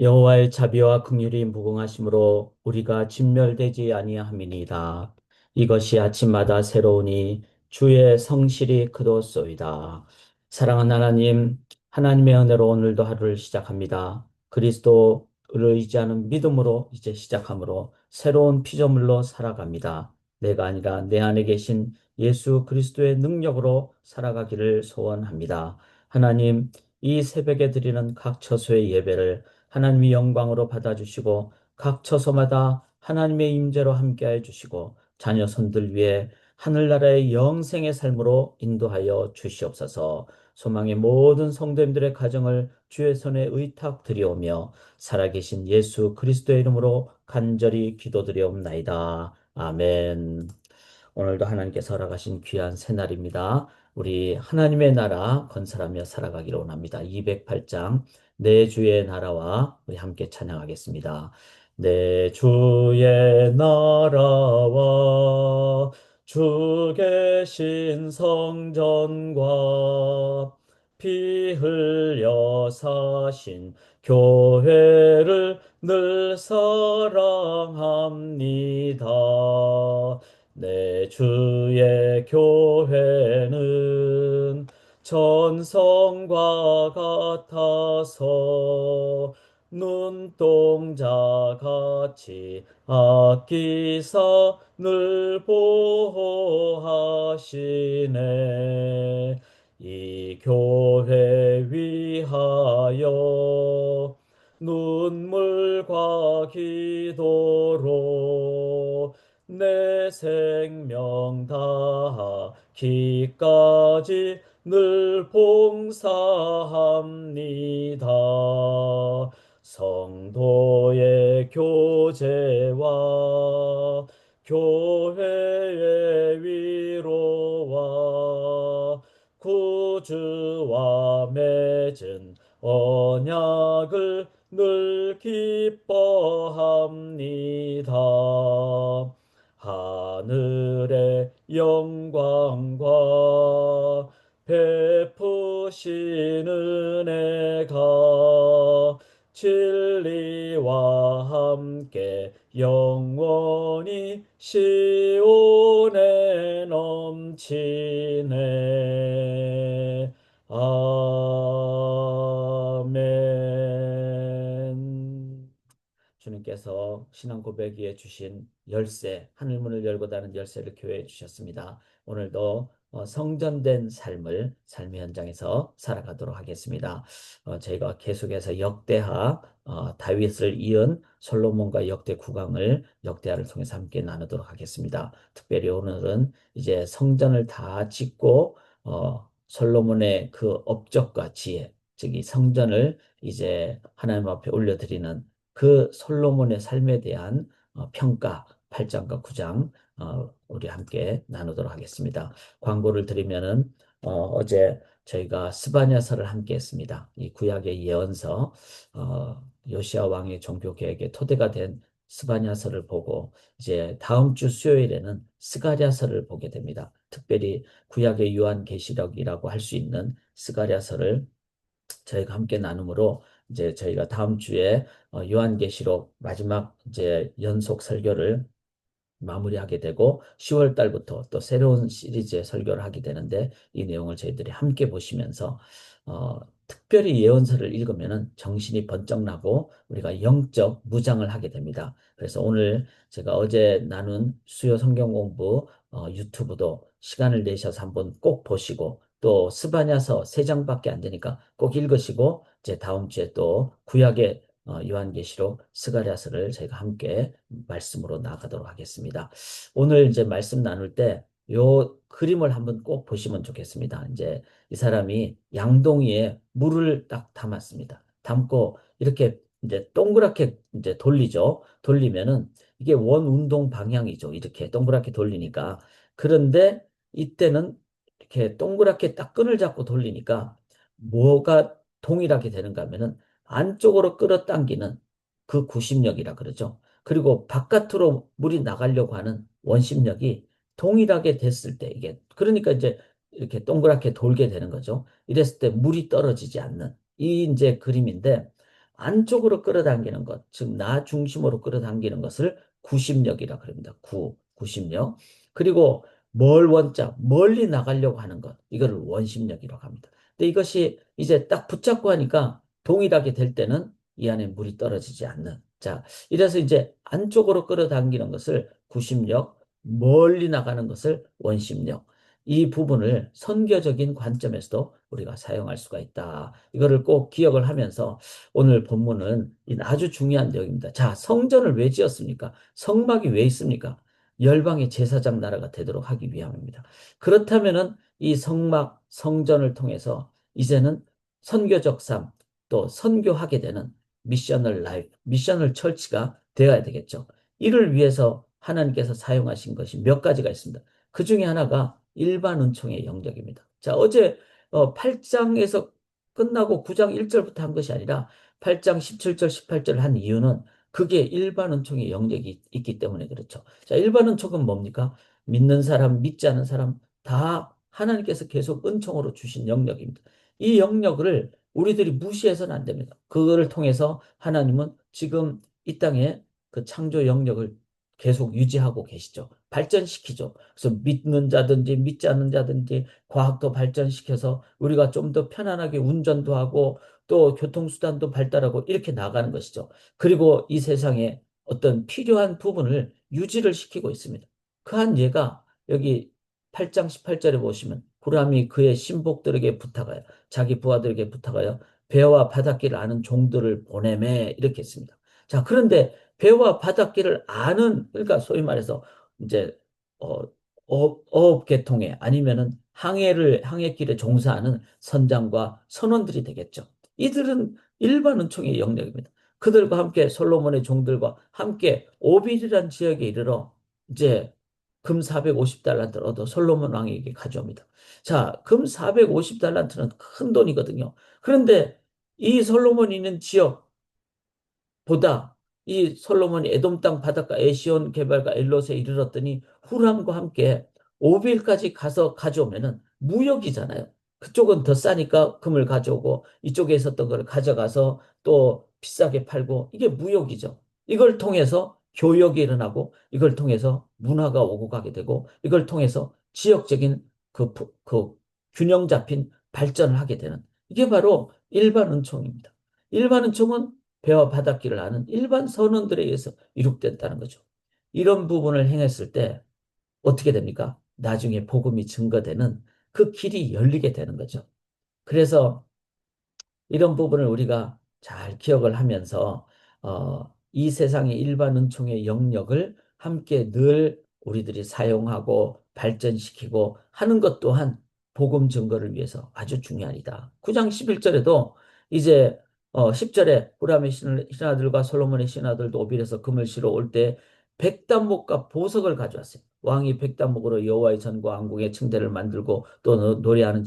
여호와의 자비와 긍휼이 무궁하심으로 우리가 진멸되지 아니함이니이다. 이것이 아침마다 새로우니 주의 성실이 크도소이다. 사랑하는 하나님, 하나님의 은혜로 오늘도 하루를 시작합니다. 그리스도를 의지하는 믿음으로 이제 시작하므로 새로운 피조물로 살아갑니다. 내가 아니라 내 안에 계신 예수 그리스도의 능력으로 살아가기를 소원합니다. 하나님, 이 새벽에 드리는 각 처소의 예배를 하나님의 영광으로 받아주시고 각 처소마다 하나님의 임재로 함께해 주시고 자녀 손들 위해 하늘나라의 영생의 삶으로 인도하여 주시옵소서. 소망의 모든 성도님들의 가정을 주의 손에 의탁드리오며 살아계신 예수 그리스도의 이름으로 간절히 기도드리옵나이다. 아멘. 오늘도 하나님께서 허락하신 귀한 새날입니다. 우리 하나님의 나라 건설하며 살아가기를 원합니다. 208장 내 주의 나라와 우리 함께 찬양하겠습니다. 내 주의 나라와 주 계신 성전과 피 흘려 사신 교회를 늘 사랑합니다. 내 주의 교회는 전성과 같아서 눈동자같이 아끼사 늘 보호하시네. 이 교회 위하여 눈물과 기도로 내 생명 다하기까지 늘 봉사합니다. 성도의 교제와 교회의 위로와 구주와 맺은 언약을 늘 기뻐합니다. 하늘의 영광과 베푸신 은혜가 진리와 함께 영원히 시온에 넘치네. 아멘. 주님께서 신앙 고백위에 주신 열쇠, 하늘문을 열고 닫는 열쇠를 교회에 주셨습니다. 오늘도 성전된 삶을 삶의 현장에서 살아가도록 하겠습니다. 저희가 계속해서 역대하 다윗을 이은 솔로몬과 역대 국왕을 역대하를 통해서 함께 나누도록 하겠습니다. 특별히 오늘은 이제 성전을 다 짓고 솔로몬의 그 업적과 지혜, 즉 이 성전을 이제 하나님 앞에 올려드리는 그 솔로몬의 삶에 대한 평가 8장과 9장 우리 함께 나누도록 하겠습니다. 광고를 드리면은 어제 저희가 스바냐서를 함께 했습니다. 이 구약의 예언서 요시아 왕의 종교 개혁의 토대가 된 스바냐서를 보고 이제 다음 주 수요일에는 스가랴서를 보게 됩니다. 특별히 구약의 요한계시록이라고 할 수 있는 스가랴서를 저희가 함께 나눔으로 이제 저희가 다음 주에 요한계시록 마지막 이제 연속 설교를 마무리하게 되고 10월 달부터 또 새로운 시리즈의 설교를 하게 되는데 이 내용을 저희들이 함께 보시면서 특별히 예언서를 읽으면은 정신이 번쩍 나고 우리가 영적 무장을 하게 됩니다. 그래서 오늘 제가 어제 나눈 수요 성경 공부 유튜브도 시간을 내셔서 한번 꼭 보시고 또 스바냐서 3장밖에 안 되니까 꼭 읽으시고 이제 다음 주에 또 구약의 요한계시록 스가랴서를 저희가 함께 말씀으로 나가도록 하겠습니다. 오늘 이제 말씀 나눌 때 요 그림을 한번 꼭 보시면 좋겠습니다. 이제 이 사람이 양동이에 물을 딱 담았습니다. 담고 이렇게 이제 동그랗게 이제 돌리죠. 돌리면은 이게 원 운동 방향이죠. 이렇게 동그랗게 돌리니까. 그런데 이때는 이렇게 동그랗게 딱 끈을 잡고 돌리니까 뭐가 동일하게 되는가 하면은 안쪽으로 끌어당기는 그 구심력이라 그러죠. 그리고 바깥으로 물이 나가려고 하는 원심력이 동일하게 됐을 때 이게 그러니까 이제 이렇게 동그랗게 돌게 되는 거죠. 이랬을 때 물이 떨어지지 않는 이 이제 그림인데 안쪽으로 끌어당기는 것, 즉 나 중심으로 끌어당기는 것을 구심력이라 그럽니다. 구심력. 그리고 원자, 멀리 나가려고 하는 것, 이거를 원심력이라고 합니다. 근데 이것이 이제 딱 붙잡고 하니까 동일하게 될 때는 이 안에 물이 떨어지지 않는. 자, 이래서 이제 안쪽으로 끌어당기는 것을 구심력, 멀리 나가는 것을 원심력. 이 부분을 선교적인 관점에서도 우리가 사용할 수가 있다. 이거를 꼭 기억을 하면서 오늘 본문은 아주 중요한 내용입니다. 자, 성전을 왜 지었습니까? 성막이 왜 있습니까? 열방의 제사장 나라가 되도록 하기 위함입니다. 그렇다면은 이 성막, 성전을 통해서 이제는 선교적 삶, 또 선교하게 되는 미셔널 라이프, 미셔널 처치가 되어야 되겠죠. 이를 위해서 하나님께서 사용하신 것이 몇 가지가 있습니다. 그 중에 하나가 일반 은총의 영역입니다. 자, 어제 8장에서 끝나고 9장 1절부터 한 것이 아니라 8장 17절, 18절을 한 이유는 그게 일반 은총의 영역이 있기 때문에 그렇죠. 자, 일반 은총은 뭡니까? 믿는 사람, 믿지 않는 사람 다 하나님께서 계속 은총으로 주신 영역입니다. 이 영역을 우리들이 무시해서는 안 됩니다. 그거를 통해서 하나님은 지금 이 땅에 그 창조 영역을 계속 유지하고 계시죠. 발전시키죠. 그래서 믿는 자든지 믿지 않는 자든지 과학도 발전시켜서 우리가 좀 더 편안하게 운전도 하고 또 교통수단도 발달하고 이렇게 나가는 것이죠. 그리고 이 세상에 어떤 필요한 부분을 유지를 시키고 있습니다. 그 한 예가 여기 8장 18절에 보시면 후람이 그의 신복들에게 부탁하여 자기 부하들에게 부탁하여 배와 바닷길을 아는 종들을 보내매 이렇게 했습니다. 자, 그런데 배와 바닷길을 아는 그러니까 소위 말해서 이제 어, 어업계통에 아니면은 항해길에 종사하는 선장과 선원들이 되겠죠. 이들은 일반 은총의 영역입니다. 그들과 함께 솔로몬의 종들과 함께 오빌이라는 지역에 이르러 이제 금 450달란트를 얻어 솔로몬 왕에게 가져옵니다. 자, 금 450달란트는 큰 돈이거든요. 그런데 이 솔로몬이 있는 지역 보다 이 솔로몬이 에돔 땅 바닷가 에시온 개발과 엘롯에 이르렀더니 후람과 함께 오빌까지 가서 가져오면은 무역이잖아요. 그쪽은 더 싸니까 금을 가져오고 이쪽에 있었던 걸 가져가서 또 비싸게 팔고 이게 무역이죠. 이걸 통해서 교역이 일어나고 이걸 통해서 문화가 오고 가게 되고 이걸 통해서 지역적인 그 균형 잡힌 발전을 하게 되는 이게 바로 일반 은총입니다. 일반 은총은 배와 바닷길을 아는 일반 선원들에 의해서 이룩됐다는 거죠. 이런 부분을 행했을 때 어떻게 됩니까? 나중에 복음이 증거되는 그 길이 열리게 되는 거죠. 그래서 이런 부분을 우리가 잘 기억을 하면서 이 세상의 일반 은총의 영역을 함께 늘 우리들이 사용하고 발전시키고 하는 것 또한 복음 증거를 위해서 아주 중요하다. 9장 11절에도 이제 10절에 후람의 신하들과 솔로몬의 신하들도 오빌에서 금을 실어 올 때 백단목과 보석을 가져왔어요. 왕이 백단목으로 여호와의 전과 왕궁의 층대를 만들고 또 노래하는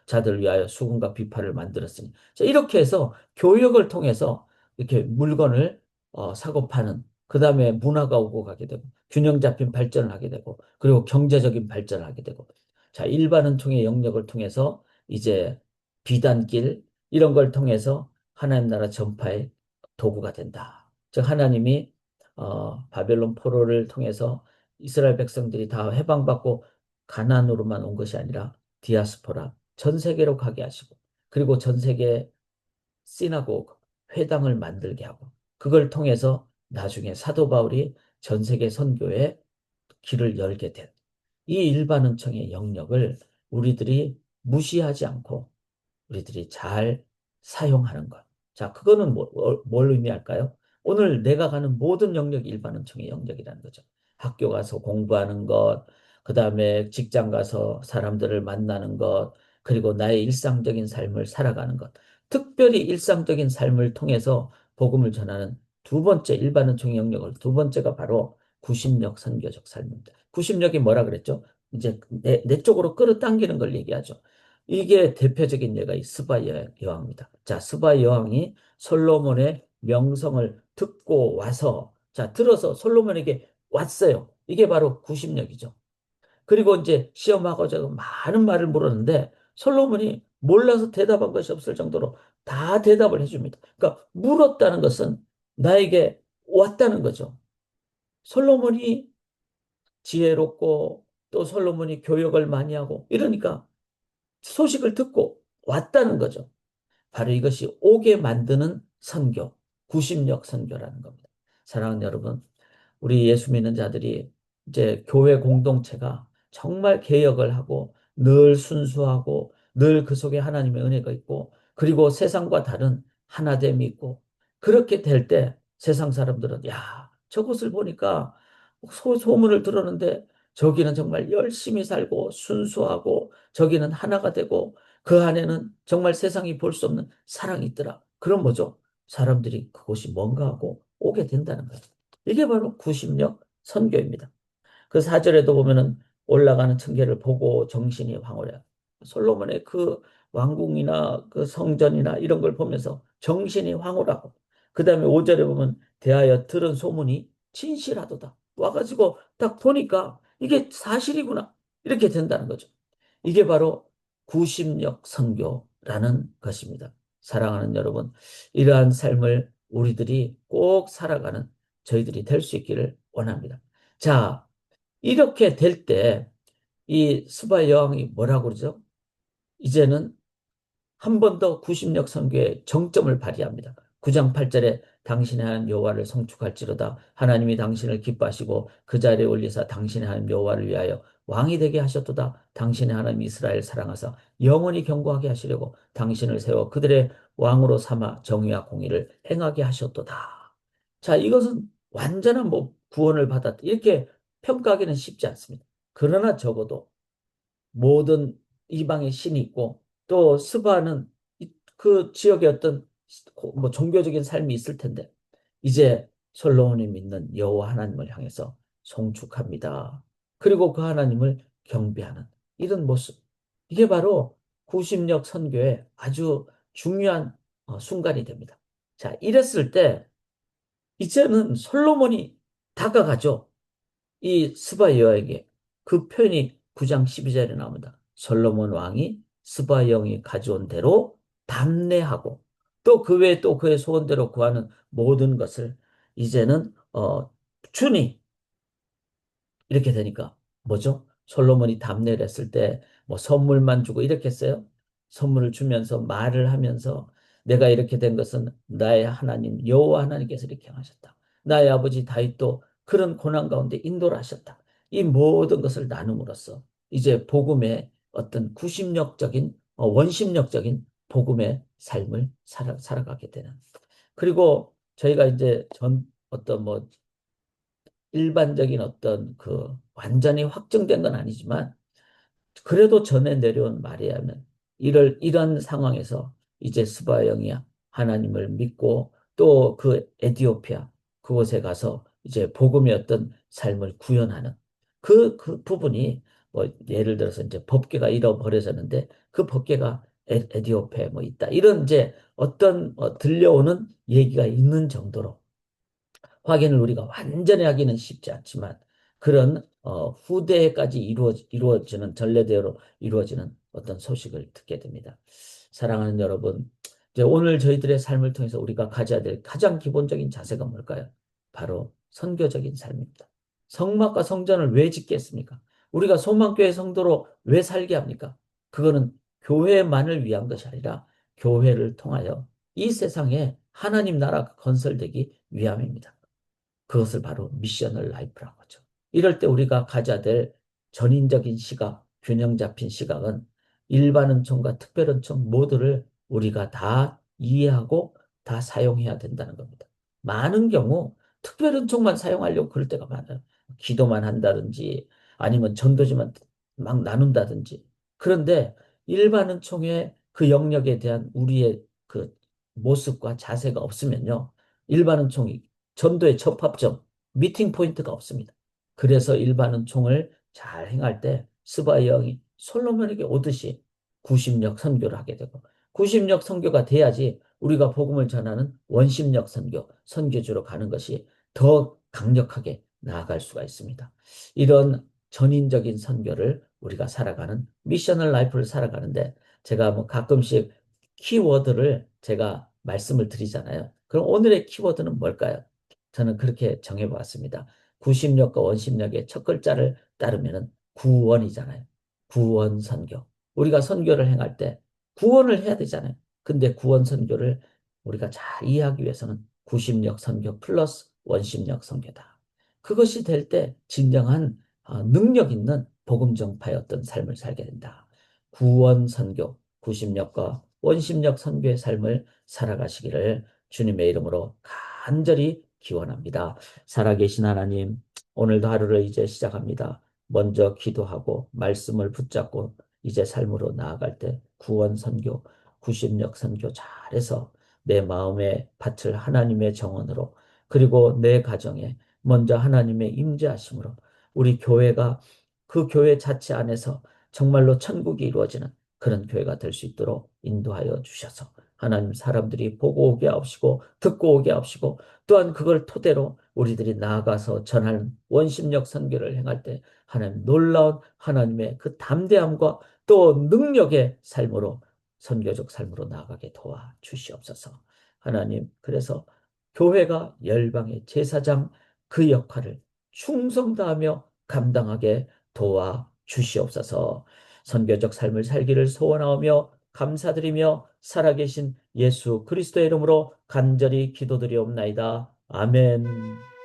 자들을 위하여 수금과 비파를 만들었으니. 자, 이렇게 해서 교역을 통해서 이렇게 물건을 사고 파는 그 다음에 문화가 오고 가게 되고 균형 잡힌 발전을 하게 되고 그리고 경제적인 발전을 하게 되고 자, 일반은 통의 영역을 통해서 이제 비단길 이런 걸 통해서 하나님 나라 전파의 도구가 된다. 즉 하나님이 바벨론 포로를 통해서 이스라엘 백성들이 다 해방받고 가나안으로만 온 것이 아니라 디아스포라 전 세계로 가게 하시고 그리고 전 세계 시나고그 회당을 만들게 하고 그걸 통해서 나중에 사도 바울이 전 세계 선교에 길을 열게 된 이 일반 은총의 영역을 우리들이 무시하지 않고 우리들이 잘 사용하는 것. 자, 그거는 뭘 의미할까요? 오늘 내가 가는 모든 영역이 일반 은총의 영역이라는 거죠. 학교 가서 공부하는 것, 그 다음에 직장 가서 사람들을 만나는 것, 그리고 나의 일상적인 삶을 살아가는 것. 특별히 일상적인 삶을 통해서 복음을 전하는 두 번째 일반 은총의 영역을 두 번째가 바로 구심력 선교적 삶입니다. 구심력이 뭐라 그랬죠? 이제 내 쪽으로 끌어당기는 걸 얘기하죠. 이게 대표적인 예가 이 스바 여왕입니다. 자, 스바 여왕이 솔로몬의 명성을 듣고 와서 자, 들어서 솔로몬에게 왔어요. 이게 바로 구심력이죠. 그리고 이제 시험하고자 많은 말을 물었는데 솔로몬이 몰라서 대답한 것이 없을 정도로 다 대답을 해줍니다. 그러니까 물었다는 것은 나에게 왔다는 거죠. 솔로몬이 지혜롭고 또 솔로몬이 교역을 많이 하고 이러니까 소식을 듣고 왔다는 거죠. 바로 이것이 오게 만드는 선교, 구심력 선교라는 겁니다. 사랑하는 여러분, 우리 예수 믿는 자들이 이제 교회 공동체가 정말 개혁을 하고 늘 순수하고 늘 그 속에 하나님의 은혜가 있고 그리고 세상과 다른 하나됨이 있고 그렇게 될 때 세상 사람들은 야, 저것을 보니까 소문을 들었는데 저기는 정말 열심히 살고 순수하고 저기는 하나가 되고 그 안에는 정말 세상이 볼 수 없는 사랑이 있더라. 그럼 뭐죠? 사람들이 그곳이 뭔가 하고 오게 된다는 거예요. 이게 바로 구심력 선교입니다. 그 사절에도 보면은 올라가는 청계를 보고 정신이 황홀해요. 솔로몬의 그 왕궁이나 그 성전이나 이런 걸 보면서 정신이 황홀하고 그 다음에 5절에 보면 대하여 들은 소문이 진실하도다. 와가지고 딱 보니까 이게 사실이구나. 이렇게 된다는 거죠. 이게 바로 구심력 선교라는 것입니다. 사랑하는 여러분, 이러한 삶을 우리들이 꼭 살아가는 저희들이 될 수 있기를 원합니다. 자, 이렇게 될 때 이 스바 여왕이 뭐라고 그러죠? 이제는 한 번 더 구심력 선교의 정점을 발휘합니다. 9장 8절에 당신의 하나님 여호와를 성축할지로다 하나님이 당신을 기뻐하시고 그 자리에 올리사 당신의 하나님 여호와를 위하여 왕이 되게 하셨도다. 당신의 하나님 이스라엘 사랑하사 영원히 경고하게 하시려고 당신을 세워 그들의 왕으로 삼아 정의와 공의를 행하게 하셨도다. 자, 이것은 완전한 뭐 구원을 받았다. 이렇게 평가하기는 쉽지 않습니다. 그러나 적어도 모든 이방의 신이 있고 또 스바는 그 지역에 어떤 뭐 종교적인 삶이 있을 텐데 이제 솔로몬이 믿는 여호와 하나님을 향해서 송축합니다. 그리고 그 하나님을 경배하는 이런 모습. 이게 바로 구심력 선교의 아주 중요한 순간이 됩니다. 자, 이랬을 때 이제는 솔로몬이 다가가죠. 이 스바 여에게 그 표현이 9장 12절에 나옵니다. 솔로몬 왕이 스바 영이 가져온 대로 담내하고 또 그 외에 또 그의 소원대로 구하는 모든 것을 이제는 주니 이렇게 되니까 뭐죠? 솔로몬이 답례를 했을 때 뭐 선물만 주고 이렇게 했어요. 선물을 주면서 말을 하면서 내가 이렇게 된 것은 나의 하나님 여호와 하나님께서 이렇게 하셨다. 나의 아버지 다윗도 그런 고난 가운데 인도를 하셨다. 이 모든 것을 나눔으로써 이제 복음의 어떤 구심력적인 원심력적인 복음의 삶을 살아가게 되는. 그리고 저희가 이제 전 어떤 뭐 일반적인 어떤 그 완전히 확정된 건 아니지만 그래도 전에 내려온 말에 하면 이런 상황에서 이제 스바 영이 하나님을 믿고 또 그 에티오피아 그곳에 가서 이제 복음의 어떤 삶을 구현하는 그 부분이 뭐 예를 들어서 이제 법궤가 잃어버려졌는데 그 법궤가 에티오피아에 뭐 있다 이런 이제 어떤 들려오는 얘기가 있는 정도로 확인을 우리가 완전히 하기는 쉽지 않지만 그런 후대까지 이루어지는 전례대로 이루어지는 어떤 소식을 듣게 됩니다. 사랑하는 여러분, 이제 오늘 저희들의 삶을 통해서 우리가 가져야 될 가장 기본적인 자세가 뭘까요? 바로 선교적인 삶입니다. 성막과 성전을 왜 짓겠습니까? 우리가 소망교회 성도로 왜 살게 합니까? 그거는 교회만을 위한 것이 아니라 교회를 통하여 이 세상에 하나님 나라가 건설되기 위함입니다. 그것을 바로 미셔널 라이프라고 하죠. 이럴 때 우리가 가져야 될 전인적인 시각, 균형 잡힌 시각은 일반 은총과 특별 은총 모두를 우리가 다 이해하고 다 사용해야 된다는 겁니다. 많은 경우 특별 은총만 사용하려고 그럴 때가 많아요. 기도만 한다든지 아니면 전도지만 막 나눈다든지. 그런데 일반 은총의 그 영역에 대한 우리의 그 모습과 자세가 없으면요. 일반 은총이 전도의 접합점, 미팅 포인트가 없습니다. 그래서 일반은 총을 잘 행할 때 스바의 영이 솔로몬에게 오듯이 구심력 선교를 하게 되고 구심력 선교가 돼야지 우리가 복음을 전하는 원심력 선교, 선교주로 가는 것이 더 강력하게 나아갈 수가 있습니다. 이런 전인적인 선교를 우리가 살아가는 미셔널 라이프를 살아가는데 제가 뭐 가끔씩 키워드를 제가 말씀을 드리잖아요. 그럼 오늘의 키워드는 뭘까요? 저는 그렇게 정해보았습니다. 구심력과 원심력의 첫 글자를 따르면 구원이잖아요. 구원 선교. 우리가 선교를 행할 때 구원을 해야 되잖아요. 근데 구원 선교를 우리가 잘 이해하기 위해서는 구심력 선교 플러스 원심력 선교다. 그것이 될 때 진정한 능력 있는 복음 전파의 어떤 삶을 살게 된다. 구원 선교, 구심력과 원심력 선교의 삶을 살아가시기를 주님의 이름으로 간절히 기원합니다. 살아계신 하나님, 오늘도 하루를 이제 시작합니다. 먼저 기도하고 말씀을 붙잡고 이제 삶으로 나아갈 때 구원 선교, 구심력 선교 잘해서 내 마음의 밭을 하나님의 정원으로 그리고 내 가정에 먼저 하나님의 임재하심으로 우리 교회가 그 교회 자체 안에서 정말로 천국이 이루어지는 그런 교회가 될 수 있도록 인도하여 주셔서 하나님 사람들이 보고 오게 하시고 듣고 오게 하시고 또한 그걸 토대로 우리들이 나아가서 전하는 원심력 선교를 행할 때 하나님 놀라운 하나님의 그 담대함과 또 능력의 삶으로 선교적 삶으로 나아가게 도와 주시옵소서. 하나님 그래서 교회가 열방의 제사장 그 역할을 충성 다하며 감당하게 도와 주시옵소서. 선교적 삶을 살기를 소원하오며 감사드리며 살아계신 예수 그리스도의 이름으로 간절히 기도드리옵나이다. 아멘.